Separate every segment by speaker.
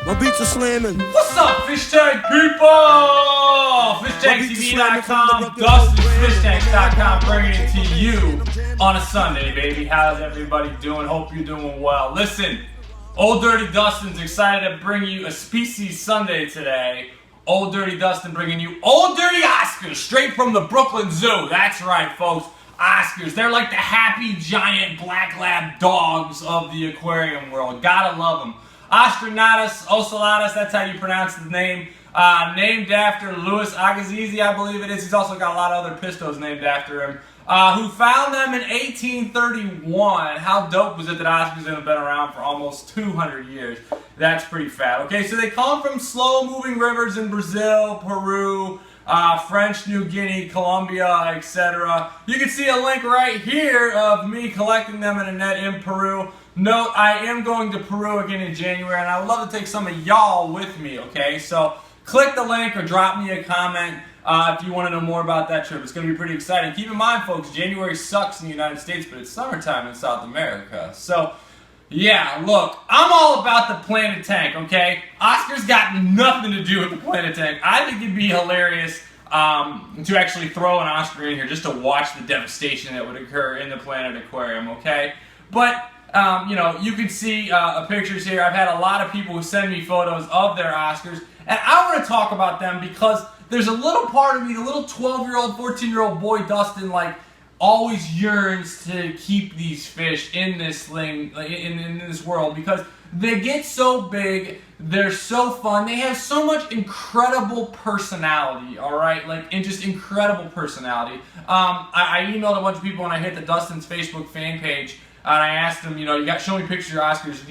Speaker 1: My beats are slamming.
Speaker 2: What's up, Fish Tank people? FishTankTV.com, Dustin'sFishTanks.com, bringing it to you on a Sunday, baby. How's everybody doing? Hope you're doing well. Listen, Old Dirty Dustin's excited to bring you a Species Sunday today. Old Dirty Dustin bringing you Old Dirty Oscars, straight from the Brooklyn Zoo. That's right, folks. Oscars. They're like the happy, giant black lab dogs of the aquarium world. Gotta love them. Astronotus Ocellatus, that's how you pronounce the name. Named after Louis Agassiz, I believe it is. He's also got a lot of other pistos named after him. Who found them in 1831. How dope was it that Oscars have been around for almost 200 years? That's pretty fat. Okay, so they come from slow-moving rivers in Brazil, Peru, French Guina, Colombia, etc. You can see a link right here of me collecting them in a net in Peru. Note, I am going to Peru again in January, and I would love to take some of y'all with me, okay? So click the link or drop me a comment if you want to know more about that trip. It's going to be pretty exciting. Keep in mind, folks, January sucks in the United States, but it's summertime in South America. So, yeah, look, I'm all about the Planet Tank, okay? Oscar's got nothing to do with the Planet Tank. I think it'd be hilarious to actually throw an Oscar in here just to watch the devastation that would occur in the Planet Aquarium, okay? But, you know, you can see pictures here. I've had a lot of people who send me photos of their Oscars, and I want to talk about them because there's a little part of me, the little 12-year-old, 14-year-old boy Dustin, like, always yearns to keep these fish in this thing, in this world, because they get so big, they're so fun, they have so much incredible personality, alright, like, and just incredible personality. I emailed a bunch of people and I hit the Dustin's Facebook fan page, and I asked them, you know, show me pictures of your Oscars.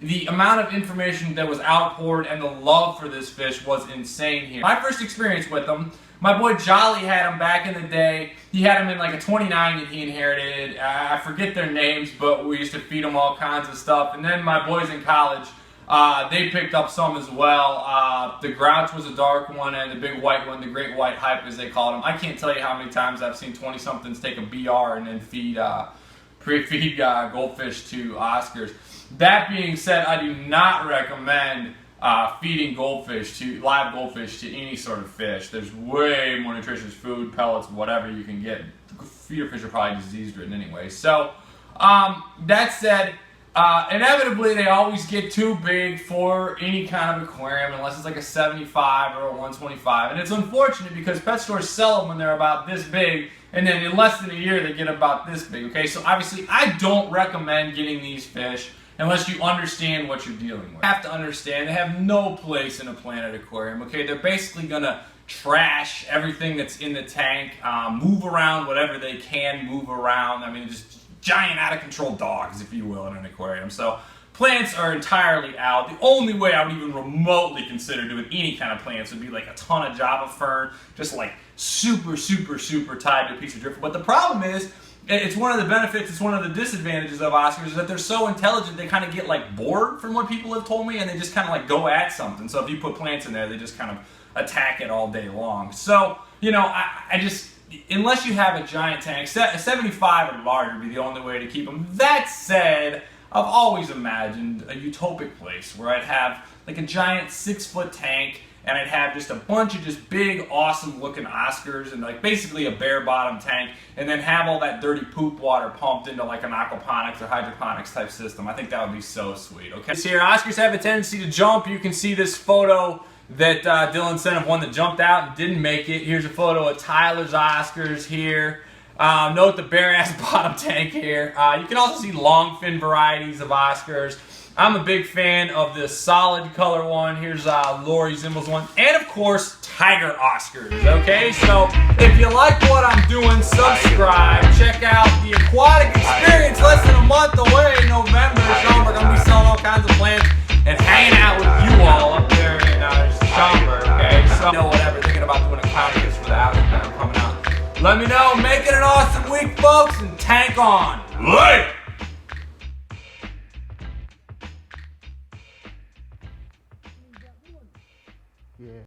Speaker 2: The amount of information that was outpoured and the love for this fish was insane here. My first experience with them, my boy Jolly had them back in the day. He had them in like a 29 that he inherited. I forget their names, but we used to feed them all kinds of stuff. And then my boys in college, they picked up some as well. The Grouch was a dark one, and the big white one, the Great White Hype as they called him. I can't tell you how many times I've seen 20-somethings take a BR and then feed goldfish to Oscars. That being said, I do not recommend feeding live goldfish to any sort of fish. There's way more nutritious food, pellets, whatever you can get. Feeder fish are probably disease-ridden anyway. So, that said, inevitably they always get too big for any kind of aquarium unless it's like a 75 or a 125. And it's unfortunate because pet stores sell them when they're about this big, and then in less than a year they get about this big, okay? So obviously I don't recommend getting these fish unless you understand what you're dealing with. You have to understand they have no place in a Planet Aquarium, okay? They're basically gonna trash everything that's in the tank, move around whatever they can move around. I mean, just giant out-of-control dogs, if you will, in an aquarium. So plants are entirely out. The only way I would even remotely consider doing any kind of plants would be like a ton of Java fern, just like super, super, super tied to a piece of driftwood. But the problem is, it's one of the benefits, it's one of the disadvantages of Oscars is that they're so intelligent they kind of get like bored from what people have told me, and they just kind of like go at something. So if you put plants in there, they just kind of attack it all day long. So, you know, I just, unless you have a giant tank, 75 or larger would be the only way to keep them. That said, I've always imagined a utopic place where I'd have like a giant 6-foot tank, and I'd have just a bunch of just big, awesome looking Oscars and like basically a bare bottom tank, and then have all that dirty poop water pumped into like an aquaponics or hydroponics type system. I think that would be so sweet, okay? This here, Oscars have a tendency to jump. You can see this photo that Dylan sent of one that jumped out and didn't make it. Here's a photo of Tyler's Oscars here. Note the bare ass bottom tank here. You can also see long fin varieties of Oscars. I'm a big fan of this solid color one. Here's Lori Zimbel's one. And of course, Tiger Oscars, okay? So if you like what I'm doing, subscribe. Check out the Aquatic Experience, less than a month away, November. Schaumburg, I'm gonna be selling all kinds of plants and hanging out with you all up there in Schaumburg, okay? So, you know, whatever, thinking about doing a contest for the outing that I'm coming out. Let me know. Make it an awesome week, folks, and tank on. Later!